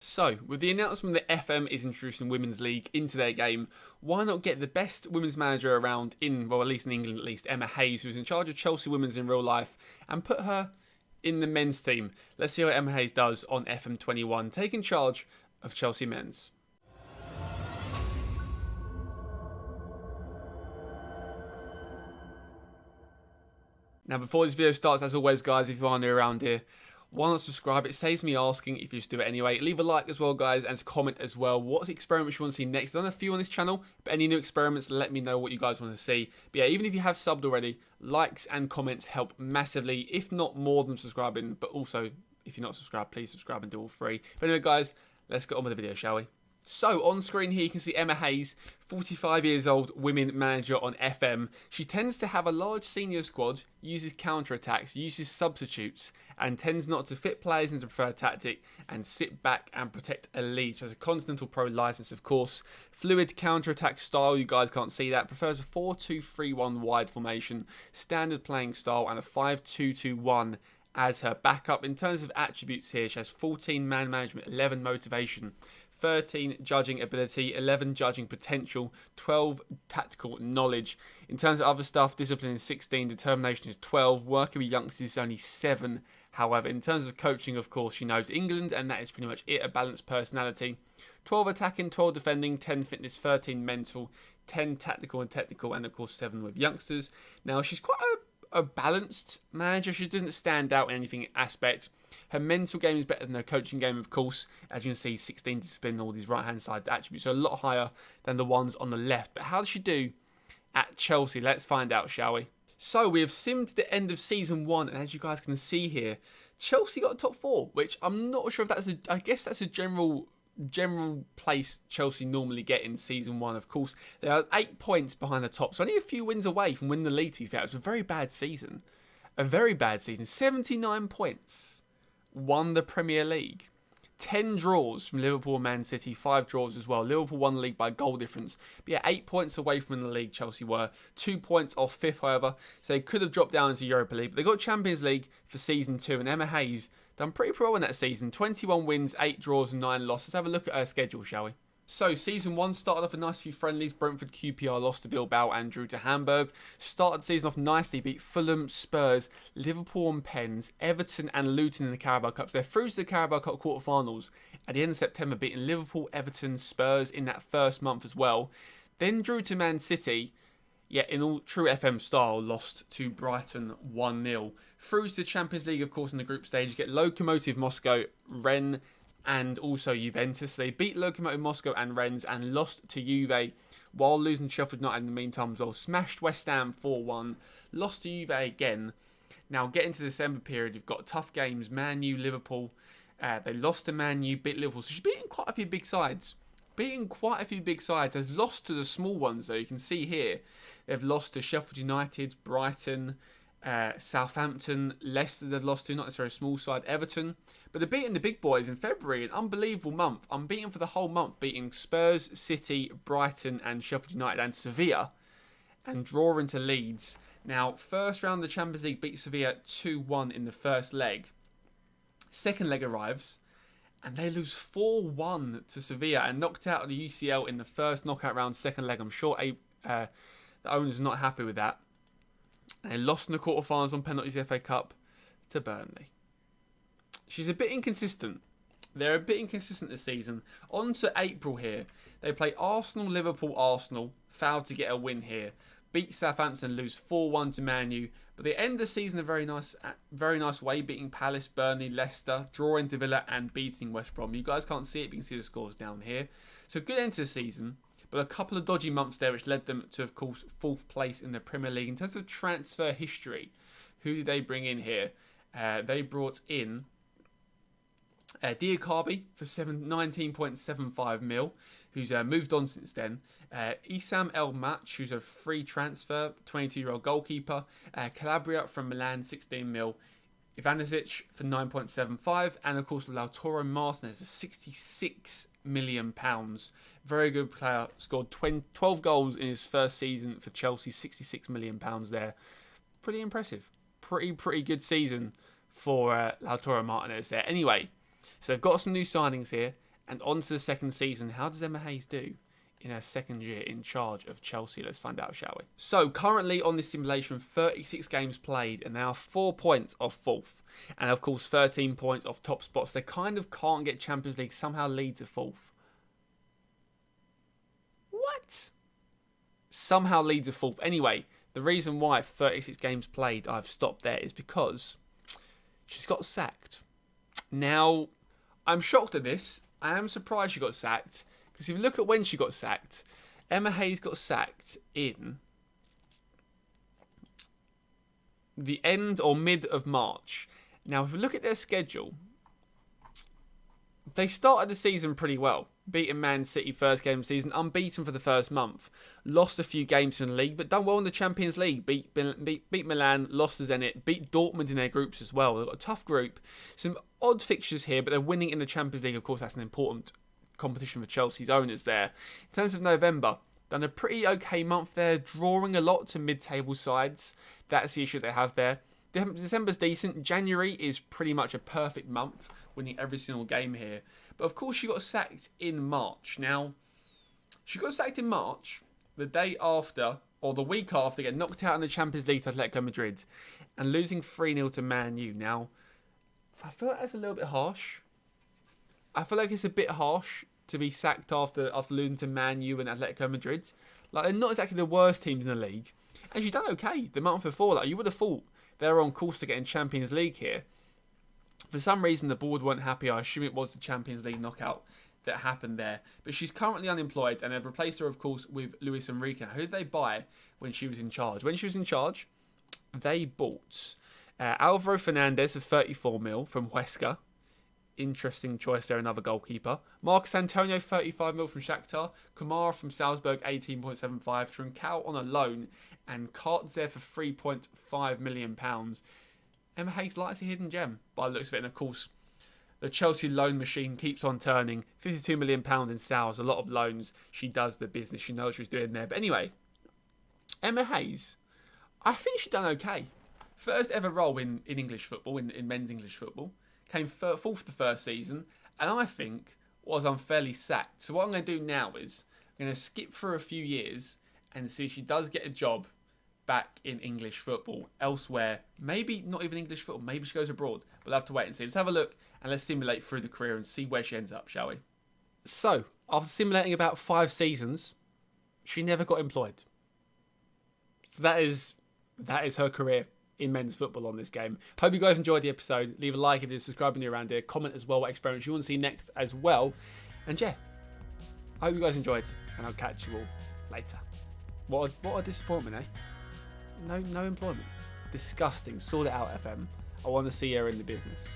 So, with the announcement that FM is introducing Women's League into their game, why not get the best women's manager around at least in England at least, Emma Hayes, who's in charge of Chelsea Women's in real life, and put her in the men's team. Let's see what Emma Hayes does on FM21, taking charge of Chelsea Men's. Now, before this video starts, as always, guys, if you are new around here, why not subscribe? It saves me asking if you just do it anyway. Leave a like as well, guys, and comment as well. What experiments you want to see next? I've done a few on this channel, but any new experiments, let me know what you guys want to see. But yeah, even if you have subbed already, likes and comments help massively, if not more than subscribing. But also, if you're not subscribed, please subscribe and do all free. But anyway, guys, let's get on with the video, shall we? So, on screen here you can see Emma Hayes, 45 years old, women manager on FM. She tends to have a large senior squad, uses counter-attacks, uses substitutes, and tends not to fit players into preferred tactic and sit back and protect a lead. She has a Continental Pro license, of course. Fluid counter-attack style, you guys can't see that. Prefers a 4-2-3-1 wide formation, standard playing style, and a 5-2-2-1 as her backup. In terms of attributes here, she has 14 man management, 11 motivation, 13 judging ability, 11 judging potential, 12 tactical knowledge. In terms of other stuff, discipline is 16, determination is 12, working with youngsters is only 7. However, in terms of coaching, of course, she knows England, and that is pretty much it, a balanced personality. 12 attacking, 12 defending, 10 fitness, 13 mental, 10 tactical and technical, and of course 7 with youngsters. Now, she's quite a balanced manager. She doesn't stand out in anything aspect. Her mental game is better than her coaching game, of course. As you can see, 16 discipline, all these right-hand side attributes are a lot higher than the ones on the left. But how does she do at Chelsea? Let's find out, shall we? So, we have simmed to the end of Season 1, and as you guys can see here, Chelsea got a top 4, which I'm not sure if that's I guess that's a general place Chelsea normally get in Season 1. Of course, they are 8 points behind the top, so only a few wins away from winning the league, to be fair. It was a very bad season. 79 points. Won the Premier League. 10 draws from Liverpool and Man City, 5 draws as well. Liverpool won the league by goal difference. But yeah, 8 points away from the league, Chelsea were. 2 points off 5th, however. So they could have dropped down into Europa League. But they got Champions League for Season 2. And Emma Hayes done pretty well in that season. 21 wins, 8 draws and 9 losses. Let's have a look at her schedule, shall we? So, Season 1 started off a nice few friendlies. Brentford, QPR lost to Bilbao and drew to Hamburg. Started the season off nicely, beat Fulham, Spurs, Liverpool and Pens, Everton and Luton in the Carabao Cup. So they're through to the Carabao Cup quarterfinals at the end of September, beating Liverpool, Everton, Spurs in that first month as well. Then drew to Man City, yet in all true FM style, lost to Brighton 1-0. Through to the Champions League, of course, in the group stage, you get Lokomotiv Moscow, Rennes, and also Juventus. They beat Lokomotiv Moscow and Rennes and lost to Juve while losing to Sheffield United in the meantime as well. Smashed West Ham 4-1. Lost to Juve again. Now, getting to the December period, you've got tough games. Man U, Liverpool. They lost to Man U, beat Liverpool. So she's beaten quite a few big sides. They've lost to the small ones, though. You can see here, they've lost to Sheffield United, Brighton, Southampton, Leicester they've lost to, not necessarily a small side, Everton. But they're beating the big boys in February, an unbelievable month. Unbeaten for the whole month, beating Spurs, City, Brighton and Sheffield United and Sevilla, and drawing to Leeds. Now, first round of the Champions League, beat Sevilla 2-1 in the first leg. Second leg arrives, and they lose 4-1 to Sevilla and knocked out of the UCL in the first knockout round, second leg. I'm sure the owners are not happy with that. They lost in the quarterfinals on penalties FA Cup to Burnley. She's a bit inconsistent. They're a bit inconsistent this season. On to April here. They play Arsenal, Liverpool, Arsenal. Failed to get a win here. Beat Southampton, lose 4-1 to Man U. But they end the season a very nice way, beating Palace, Burnley, Leicester, drawing to Villa and beating West Brom. You guys can't see it, but you can see the scores down here. So good end to the season. But a couple of dodgy months there, which led them to, of course, 4th place in the Premier League. In terms of transfer history, who did they bring in here? They brought in Diakabi for 19.75 mil, who's moved on since then. Issam El Match, who's a free transfer, 22-year-old goalkeeper. Calabria from Milan, 16 mil. Ivanisevic for 9.75, and of course Lautaro Martinez for £66 million. Very good player, scored 12 goals in his first season for Chelsea, £66 million there. Pretty impressive. Pretty good season for Lautaro Martinez there. Anyway, so they've got some new signings here. And on to the second season. How does Emma Hayes do in her second year in charge of Chelsea? Let's find out, shall we? So, currently on this simulation, 36 games played, and they are 4 points off fourth. And, of course, 13 points off top spots. They kind of can't get Champions League, somehow Leeds are fourth. What? Somehow Leeds are fourth. Anyway, the reason why 36 games played, I've stopped there, is because she's got sacked. Now, I'm shocked at this. I am surprised she got sacked. Because if you look at when she got sacked, Emma Hayes got sacked in the end or mid of March. Now, if you look at their schedule, they started the season pretty well. Beating Man City first game of the season, unbeaten for the first month. Lost a few games in the league, but done well in the Champions League. Beat Milan, lost to Zenit, beat Dortmund in their groups as well. They've got a tough group. Some odd fixtures here, but they're winning in the Champions League. Of course, that's an important competition for Chelsea's owners there. In terms of November, done a pretty okay month there, drawing a lot to mid-table sides. That's the issue they have there. December's decent. January is pretty much a perfect month, winning every single game here. But of course, she got sacked in March. Now, she got sacked in March, the day after, or the week after, getting knocked out in the Champions League to Atletico Madrid and losing 3-0 to Man U. Now, I feel like that's a little bit harsh. I feel like it's a bit harsh to be sacked after losing to Man U and Atletico Madrid. Like, they're not exactly the worst teams in the league. And she's done okay the month before. Like, you would have thought they're on course to get in Champions League here. For some reason, the board weren't happy. I assume it was the Champions League knockout that happened there. But she's currently unemployed, and they've replaced her, of course, with Luis Enrique. Who did they buy when she was in charge? When she was in charge, they bought Alvaro Fernandez for 34 mil from Huesca. Interesting choice there, another goalkeeper. Marcus Antonio, 35 mil from Shakhtar. Kamara from Salzburg, 18.75. Trincao on a loan. And Kartzev for £3.5 million. Emma Hayes likes a hidden gem by the looks of it. And of course, the Chelsea loan machine keeps on turning. £52 million in sales, a lot of loans. She does the business. She knows what she's doing there. But anyway, Emma Hayes, I think she's done okay. First ever role in English football, in men's English football. Came fourth the first season, and I think was unfairly sacked. So what I'm going to do now is I'm going to skip for a few years and see if she does get a job back in English football elsewhere. Maybe not even English football. Maybe she goes abroad. We'll have to wait and see. Let's have a look and let's simulate through the career and see where she ends up, shall we? So, after simulating about 5 seasons, she never got employed. So that is her career in men's football on this game. Hope you guys enjoyed the episode. Leave a like if you're subscribing around here. Comment as well what experiments you want to see next as well. And yeah, I hope you guys enjoyed, and I'll catch you all later. What a disappointment, eh? No employment. Disgusting. Sort it out, FM. I want to see her in the business.